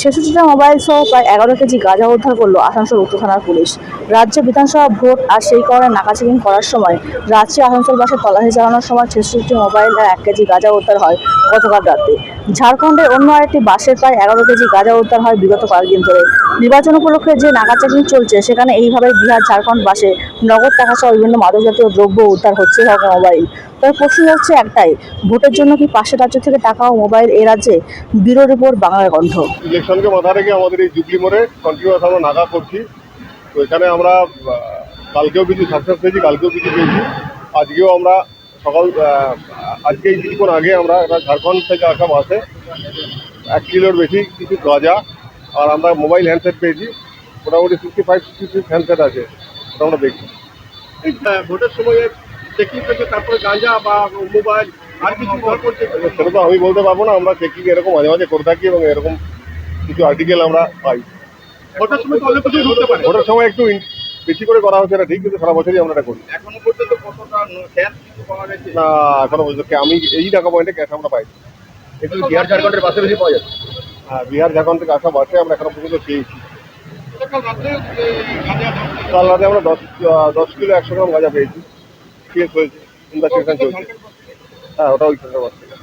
ছেষট্টিটা mobile সহ প্রায় 11 KG গাঁজা উদ্ধার করল আসানসোল উত্তর থানার পুলিশ। রাজ্য বিধানসভা ভোট আর সেই কারণে নাকাচেকিং করার সময় রাত্রে আসানসোল বাসে তল্লাশি চালানোর সময় 66টি মোবাইল আর 1 কেজি গাঁজা উদ্ধার হয় গতকাল রাতে। ঝাড়খণ্ডের অন্য আরেকটি বাসের প্রায় 11 কেজি গাঁজা উদ্ধার হয় বিগত কয়েকদিন ধরে। নির্বাচন উপলক্ষে যে নাকাচেকিং চলছে সেখানে এইভাবে বিহার ঝাড়খণ্ড বাসে নগদ টাকা সহ বিভিন্ন মাদক জাতীয় দ্রব্য উদ্ধার হচ্ছে সহ মোবাইল। তবে প্রশ্ন হচ্ছে একটাই, ভোটের জন্য কি পাশের রাজ্য থেকে টাকা ও মোবাইল এ রাজ্যে? ব্যুরো রিপোর্ট, বাংলার কণ্ঠ। ইলেকশনকে মাথায় রেখে আমাদের এই জুবলি মোড়ে কন্টিনিউয়াস আমরা নাকা করছি। তো এখানে আমরা কালকেও কিছু সাকসেস পেয়েছি, কালকেও কিছু পেয়েছি, আজকেও আমরা আজকে কিছুক্ষণ আগে আমরা একটা ঝাড়খণ্ড থেকে আসা বাসে 1 কিলোর বেশি কিছু গাঁজা আর আমরা মোবাইল হ্যান্ডসেট পেয়েছি। মোটামুটি 55-66 হ্যান্ডসেট আছে, ওটা আমরা দেখছি। ভোটের সময় চেকিং করছে, তারপরে গাঁজা বা মোবাইল আর কিছু ব্যবহার করছে, সেটা তো আমি বলতে পারবো না। আমরা চেকিং এরকম মাঝে মাঝে করে থাকি এবং এরকম কিছু আর্টিকেল আমরা পাই। ভোটের সময় তো অনেক কিছু ঢুকতে পারে। ভোটের সময় একটু বেশি করে করা হচ্ছে, এটা ঠিক, কিন্তু সারা বছরই আমরা এটা করি। এখনো পর্যন্ত কতটা ক্যাশ পাওয়া গেছে না, এখনো পর্যন্ত আমি এই টাকা পয়েন্টে ক্যাশ আমরা পাইনি। একটু বিহার ঝাড়খণ্ডের বাসে বেশি পাওয়া যাচ্ছে। হ্যাঁ, বিহার ঝাড়খণ্ড থেকে আসা বাসে আমরা এখনো পর্যন্ত পেয়েছি। কাল রাতে গাঁজা কাল রাতে আমরা 10 কিলো 100 গ্রাম গাঁজা পেয়েছি। কেস হয়েছে, ইনভেস্টিগেশন চলছে। হ্যাঁ, ওটা ওই বাস থেকে।